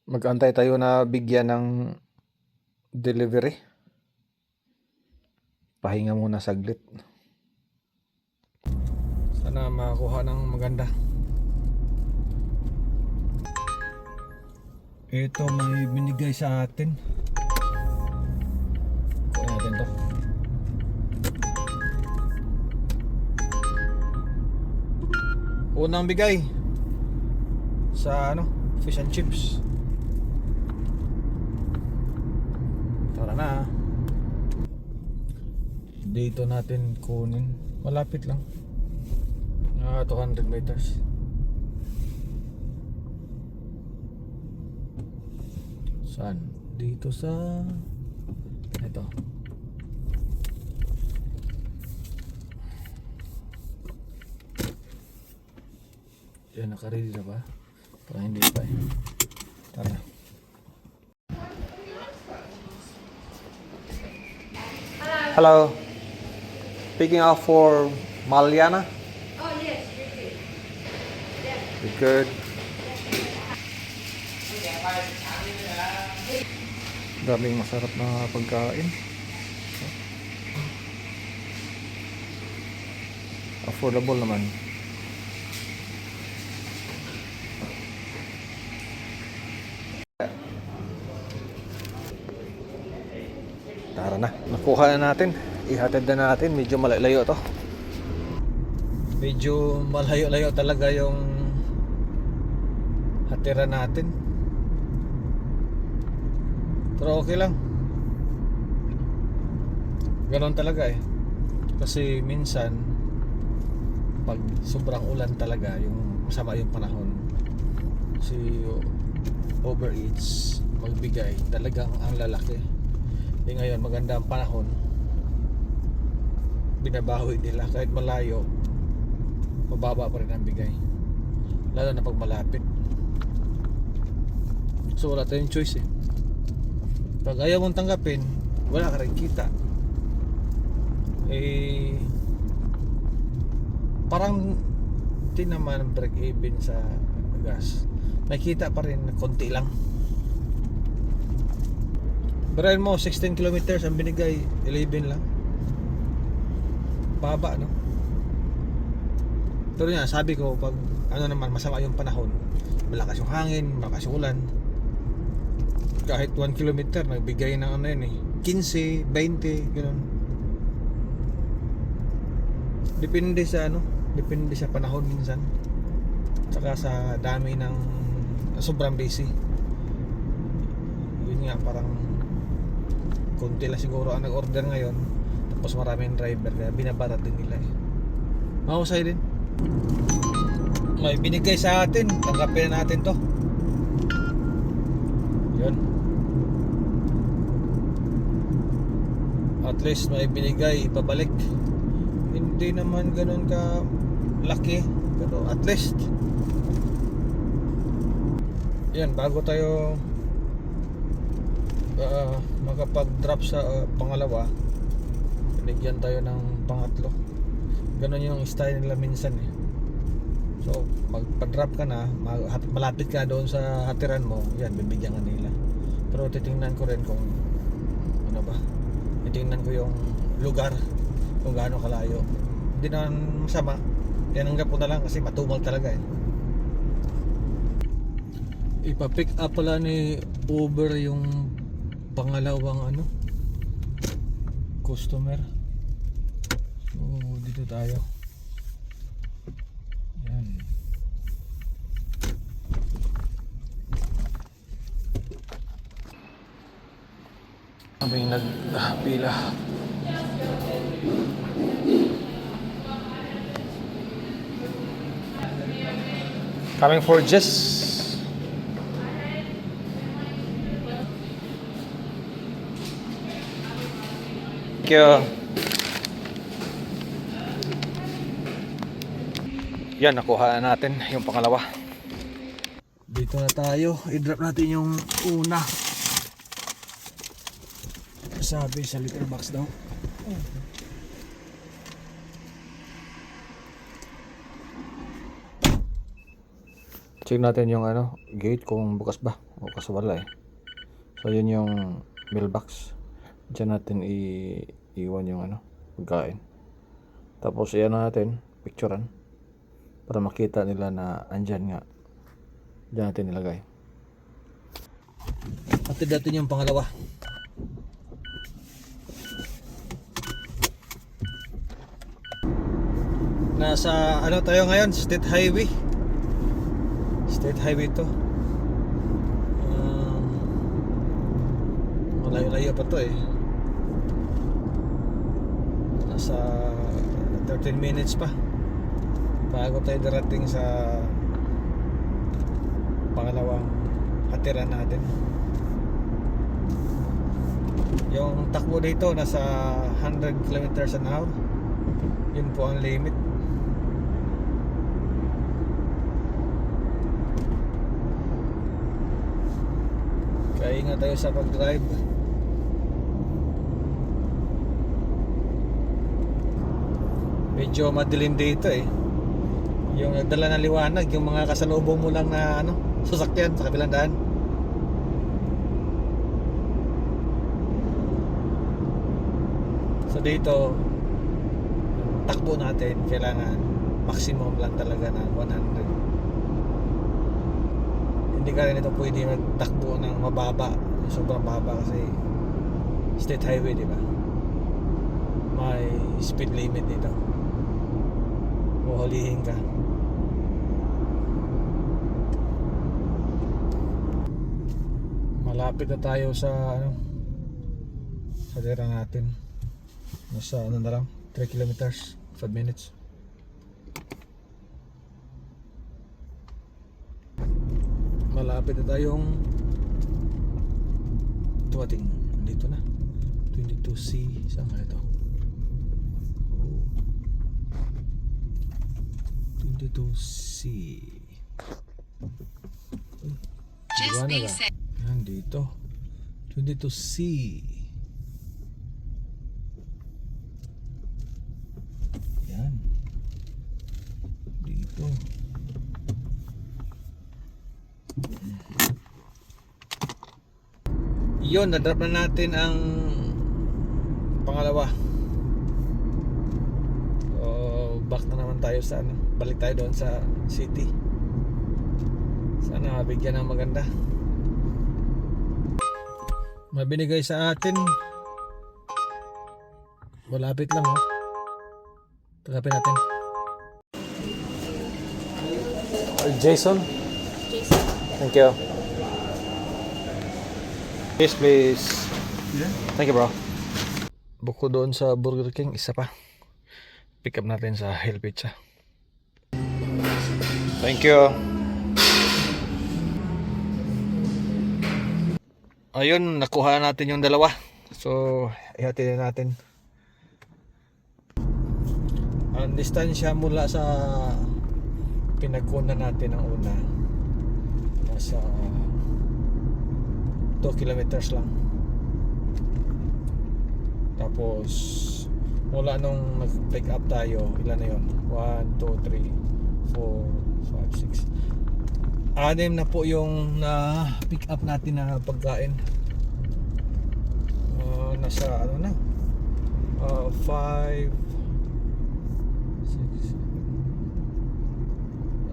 Mag-antay tayo na bigyan ng delivery. Pahinga muna saglit. Sana makakuha ng maganda. Ito may binigay sa atin. Kuha natin to. Unang bigay sa fish and chips. Tara na. Dito natin kunin. Malapit lang. 200 meters. Saan? Dito sa ito. Yan, naka-ready na ba? Parang hindi pa eh. Tara. Hello. Picking up for Maliana? Oh, yes, you're good. Yeah. You're good. Daming masarap na pagkain. Affordable naman. Tara na. Nakuha na natin. Ihatid na natin. Medyo malayo to. Medyo malayo-layo talaga yung hatira natin. Pero okay lang. Ganon talaga eh. Kasi minsan pag sobrang ulan talaga, yung masama yung panahon, si Uber Eats magbigay talagang ang lalaki. Ngayon maganda ang panahon, binabawi nila kahit malayo, mababa pa rin ang bigay, lalo na pag malapit. So wala tayong choice eh. Pag ayaw mong tanggapin, wala ka rin kita. Parang di naman break even sa gas, may kita pa rin, konti lang. Barayan mo 16 kilometers ang binigay, 11 lang. Baba no. Pero yan, sabi ko pag naman masama yung panahon, malakas yung hangin, malakas yung ulan, kahit 1 kilometer nagbigay ng yun eh, 15, 20 gano'n. Depende sa panahon minsan, saka sa dami ng sobrang busy. Yun nga, parang konti lang siguro ang nag-order ngayon, tapos maraming driver kaya binabarat din nila eh. Mahusay din. May binigay sa atin, tanggapin na natin to. Yun. At least may binigay, ipabalik. Hindi naman ganun ka laki, pero at least yan, bago tayo makapag-drop sa pangalawa, binigyan tayo ng pangatlo. Ganun yung style nila minsan eh. So magpa-drop ka na, malapit ka doon sa hatiran mo, yan, bibigyan ka nila. Pero titingnan ko rin kung ano ba, titingnan ko yung lugar, kung gaano kalayo. Hindi naman masama, tinanggap ko na lang kasi matumal talaga eh. Ipa-pick up pala ni Uber yung pangalawang customer. So dito tayo. Yan. Kaming nagpila. Coming for Jess. Thank you. Yan, nakuha na natin yung pangalawa. Dito na tayo. I-drop natin yung una. Sabi sa litter box daw. Check natin yung ano, gate kung bukas ba o kasi wala eh. So yun yung mailbox. Diyan natin iwan yung ano, pagkain. Tapos iyan natin, picturean para makita nila na andyan nga. Diyan natin nilagay. Atid natin yung pangalawa. Nasa ano tayo ngayon? State Highway. State Highway to. Malayo-layo pa to eh. Nasa 13 minutes pa bago tayo darating sa pangalawang hatiran natin. Yung takbo dito nasa 100 kilometers an hour. Yun po ang limit. Kaya ingat tayo sa pag-drive. Medyo madilim dito eh. Yung nagdala ng liwanag, yung mga kasalubong mo lang na ano, sasakyan sa kabilang daan. So dito, takbo natin kailangan maximum lang talaga na 100. Hindi ka rin ito pwede magtakbo ng mababa, sobrang baba kasi state highway, di ba? May speed limit dito. Huhulihin ka. Malapit na tayo sa ano, sa dera natin. Nasa ano na lang, 3 kilometers, 5 minutes. Malapit na tayong tumating. Dito na 22C. Saan ka ito? 22C. Just be safe. Yan dito 22C. Yan dito. Yun, na-drop na natin ang pangalawa. So, back na naman tayo sa ano, balik tayo doon sa city. Sana mabigyan ng maganda. Mabinigay sa atin. Malapit lang oh. Tagapin natin. Jason? Jason. Thank you. Yes, please. Yeah. Thank you, bro. Bukod doon sa Burger King, isa pa. Pick up natin sa Hell Pizza. Thank you. Ayun, nakuha natin yung dalawa. So, ihatid na natin. Ang distansya mula sa pinagkunan natin ang una, nasa 2 kilometers lang. Tapos mula nung nag-pick up tayo, ilan na yun? 1, 2, 3, 4, 5, 6. 6 na po yung na pick up natin na pagkain. Nasa ano na, 5,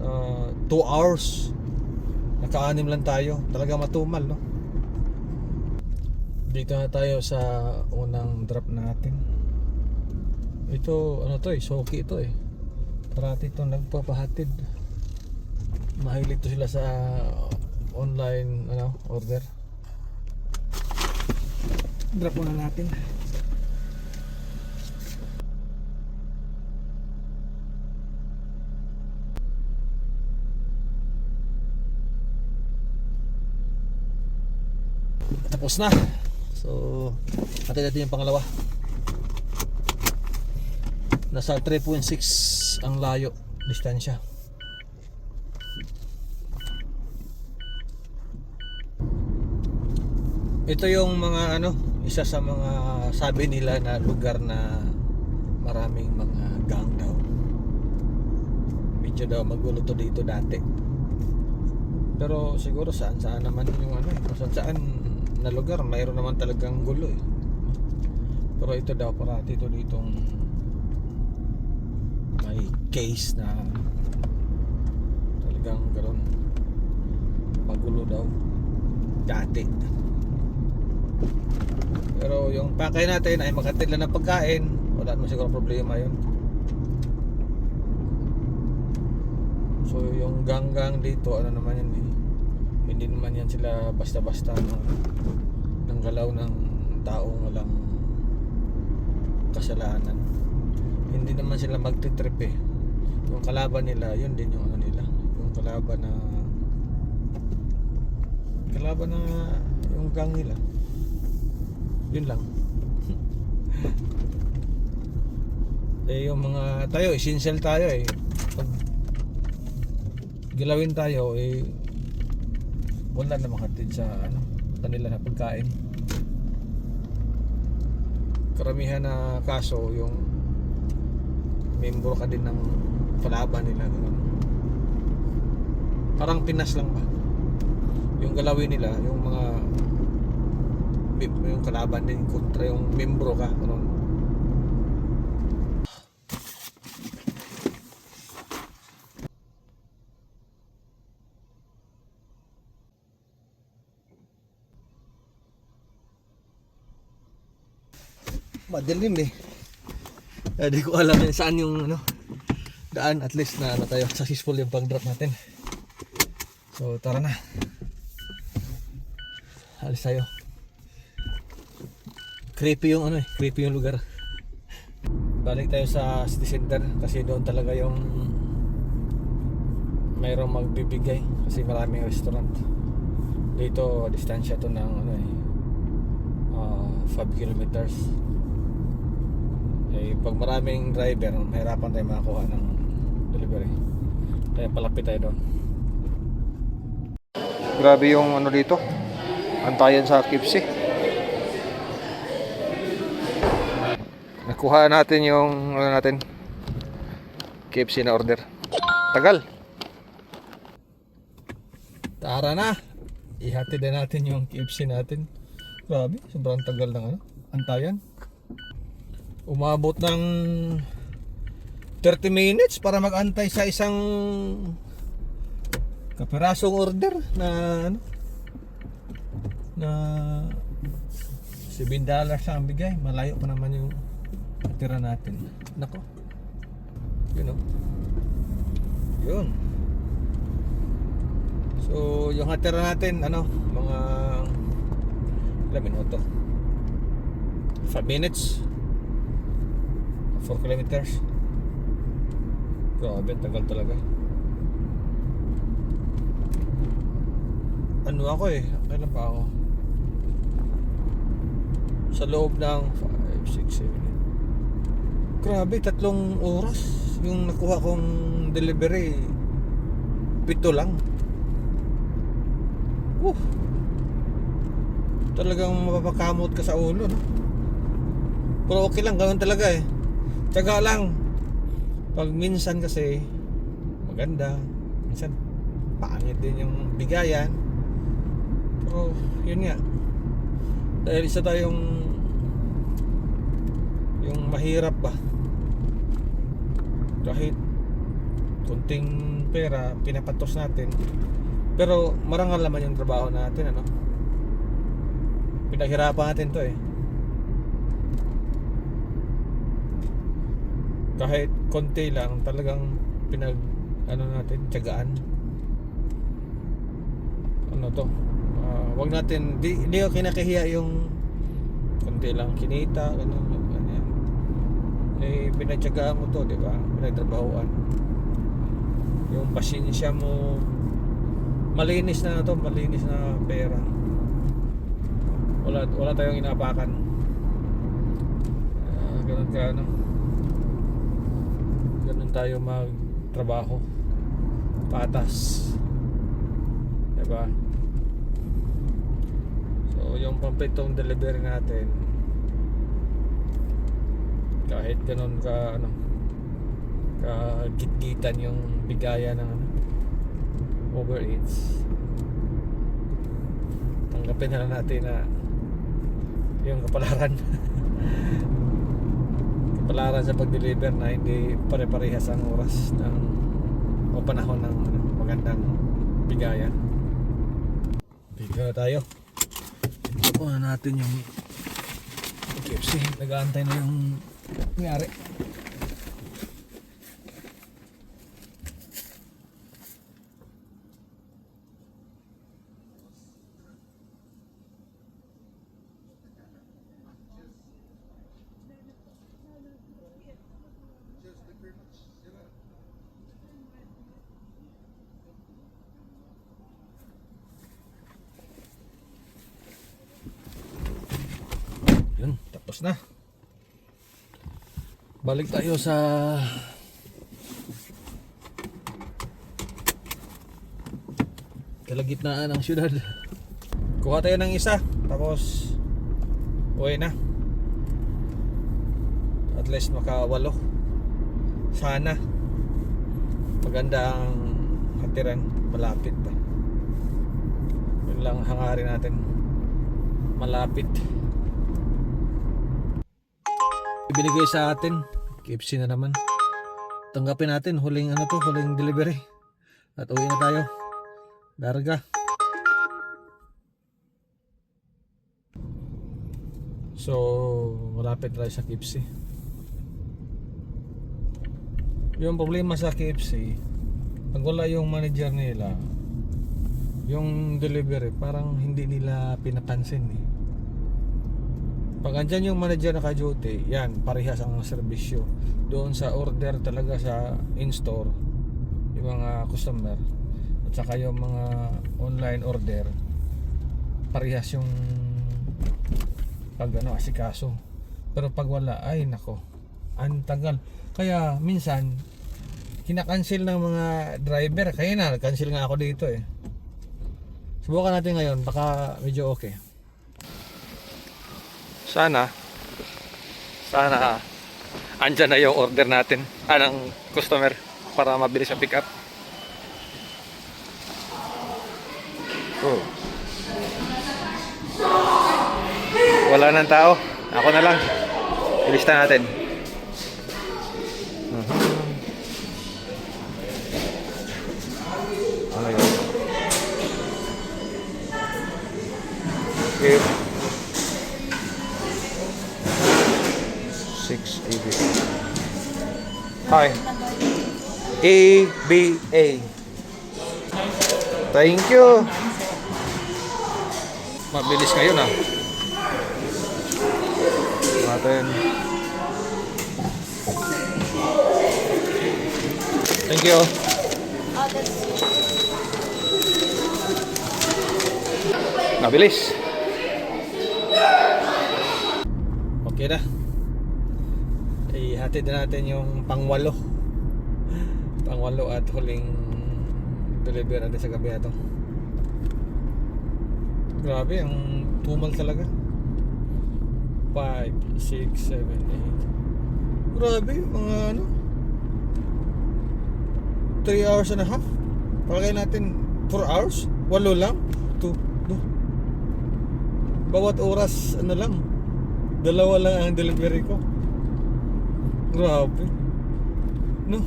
6, 2 hours. Naka-6 lang tayo. Talaga matumal, no? Dito na tayo sa unang drop natin. Ito, ano to eh, Soki ito eh. Parati ito nagpapahatid. Mahilig to sila sa online ano, order. Drop muna natin. Tapos na. So, natin natin yung pangalawa. Nasa 3.6 ang layo, distansya. Ito yung mga ano, isa sa mga sabi nila na lugar na maraming mga gang daw. Medyo daw magulo to dito dati. Pero siguro saan naman yung ano, kung saan na lugar mayroon naman talagang gulo eh. Pero ito daw parati ito ditong may case na talagang gano'n magulo daw dati. Pero yung pakay natin ay makatid lang ng pagkain, wala naman siguro problema yun. So yung ganggang dito ano naman yan eh, hindi naman yan sila basta-basta ng galaw ng taong walang kasalanan. Hindi naman sila magtitrip eh. Yung kalaban nila, yun din yung ano nila, yung kalaban na yung gang nila, yun lang. Eh yung mga tayo, essential tayo eh. Pag gilawin tayo eh wala na makatid sa ano kanila na pagkain. Karamihan na kaso yung membro ka din ng kalaban nila ganun. Parang Pinas lang ba yung galawin nila, yung mga yung kalaban din kontra yung membro ka ganun. Madilim eh. Di ko alam saan yung ano daan, at least na ano tayo, successful yung pag-drop natin. So tara na. Alis tayo. Creepy yung ano eh, creepy yung lugar. Balik tayo sa city center kasi doon talaga yung mayroong magbibigay kasi maraming restaurant. Dito distansya to ng ano eh 5 kilometers. Eh, pag maraming driver, mahirapan tayo makakuha ng delivery. Kaya palapit tayo doon. Grabe yung ano dito, antayan sa KFC. Nakuha natin yung ano natin, KFC na order. Tagal. Tara na. Ihatid na natin yung KFC natin. Grabe, sobrang tagal ng ano, antayan. Umabot ng 30 minutes para mag-antay sa isang kapirasong order na ano na $7 ang bigay. Malayo pa naman yung tira natin. Nako, yun o, yun. So yung hatira natin ano, mga ilang minuto, 5 minutes, 4 kilometers. Grabe, tagal talaga. Ano ako eh, kailan pa ako? Sa loob ng 5, 6, 7 grabe, 3 oras yung nakuha kong delivery. 7 lang. Talagang mapapakamot ka sa ulo, no? Pero okay lang, ganoon talaga eh. Tiyaga lang. Pag minsan kasi maganda, minsan pangit din yung bigayan. Pero yun nga, dahil isa tayong yung mahirap ba, kahit kunting pera pinapatos natin, pero marangal naman yung trabaho natin, ano? Pinaghirapan natin to eh. Kahit konti lang, talagang pinag ano natin, tiyagaan. Ano to, wag natin, di ko kinakahiya yung konti lang kinita, ganyan. Eh pinagtiyagaan mo to, di ba? Pinagtrabahuan. Yung pasensya mo, malinis na to, malinis na pera. Wala tayong inapakan. Ganun ka ano. Ganun tayo magtrabaho. Patas. Diba? So yung pampitong delivery natin, kahit ganun ka ano, kagit-gitan yung bigaya ng ano, Uber Eats, tanggapin na lang natin na yung kapalaran kapalaran sa pag-deliver na hindi pare-parehas ang oras ng o panahon ng magandang bigayan. Bigyan na tayo. Ito na natin yung KFC. Nag-aantay na yung nangyari. Yun, tapos na. Balik tayo sa kalagitnaan ng syudad. Kuha tayo ng isa, tapos uwi na. At least makawalo. Sana maganda ang hatiran, malapit pa. Yun lang hangarin natin, malapit. Ibinigay sa atin KFC na naman. Tanggapin natin, huling ano to, huling delivery. At uwi na tayo. Larga. So malapit tayo sa KFC. Yung problema sa KFC, pag wala yung manager nila, yung delivery parang hindi nila pinapansin eh. Pag andyan yung manager naka-duty, yan, parehas ang serbisyo. Doon sa order talaga sa in-store, yung mga customer, at saka yung mga online order, parehas yung pag ano, asikaso. Pero pag wala, ay nako, ang tagal. Kaya minsan, kinakancel ng mga driver. Kaya na, cancel nga ako dito eh. Subukan natin ngayon, baka medyo okay. Sana andyan na yung order natin ng customer para mabilis sa pick up. Wala nang tao, ako na lang. Ilista natin. Ano yun? Okay. 6 ABA. Hi. ABA. Thank you. Mabilis ngayon ah. Natin. Thank you. Mabilis. Okay na. Ihatid na natin yung pangwalo at huling deliver natin sa gabi ito. Grabe, ang tumal talaga. 5, 6, 7, 8. Grabe, mga ano 3 hours and a half. Palagay natin 4 hours, 8 lang. 2 bawat oras ano lang, 2 lang ang delivery ko. Grabe. No.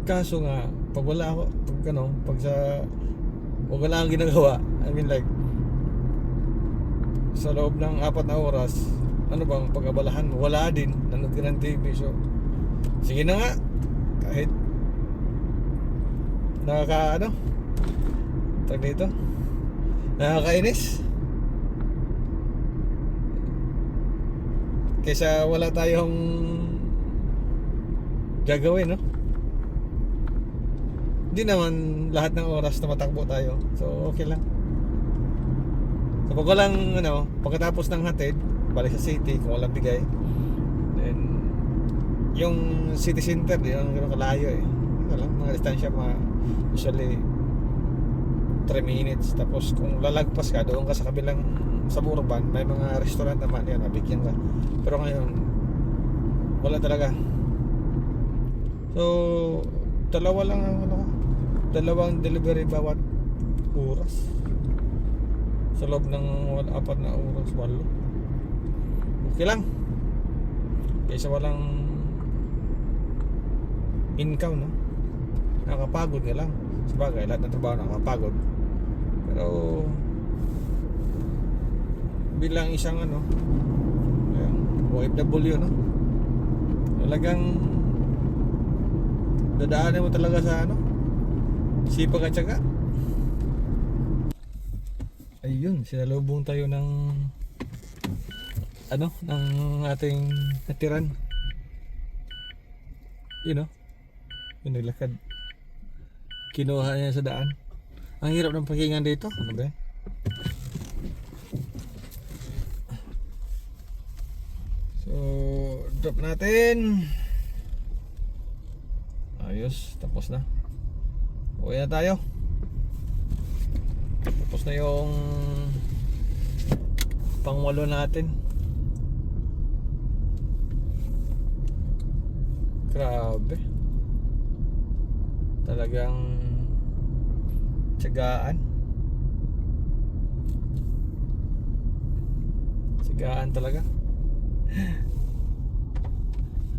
Kaso nga, pag wala ako, pag wala akong ginagawa, I mean like, sa loob ng 4 na oras, ano bang pag-abalahan mo? Wala din, nanood ka ng TV. So, sige na nga, kahit tag dito, nakakainis. Kaysa wala tayong gagawin, no? Hindi naman lahat ng oras na matakbo tayo. So, okay lang. So, pag walang, pagkatapos ng hatid, balik sa city, kung walang bigay, then, yung city center, di lang gano'ng kalayo eh. Mga distansya, usually, 3 minutes. Tapos, kung lalagpas ka, doon ka sa kabilang, sa urban, may mga restaurant naman, yan, nabigyan ka. Pero ngayon, wala talaga. So, 2 lang ang 2 delivery bawat oras. sa loob ng 4 na oras, 8. Okay lang. Kaysa walang income, no? Nakakapagod nga lang. Sabagay, lahat ng trabaho nakakapagod. Pero bilang isang OFW, no? Talagang dadaanan mo talaga sa sipag at syaga. Ayun, sinalubong tayo ng ng ating natiran. Yun, yung naglakad. Kinuha niya sa daan. Ang hirap ng parkingan dito. Ano ba yan? So, drop natin. Ayos, tapos na. Uwi na tayo. Tapos na yung pang-8 natin. Grabe. Talagang tiyagaan. Tiyagaan talaga.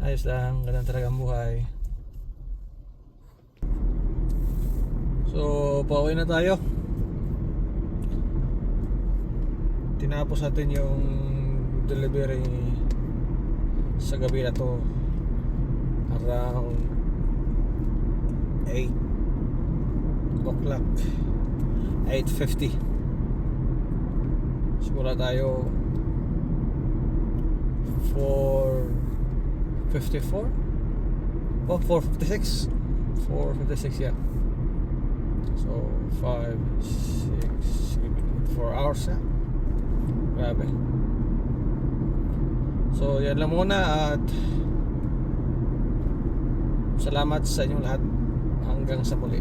Ayos lang, ganun talaga ang buhay. So, pauwi na tayo. Tinapos natin yung delivery sa gabi na to around 8 o'clock, 8:50. Simula tayo 4:54. Oh, 4:56. 4:56, yeah. So 5, 6, 4 hours na. Grabe. So yan lang muna at salamat sa inyong lahat. Hanggang sa muli.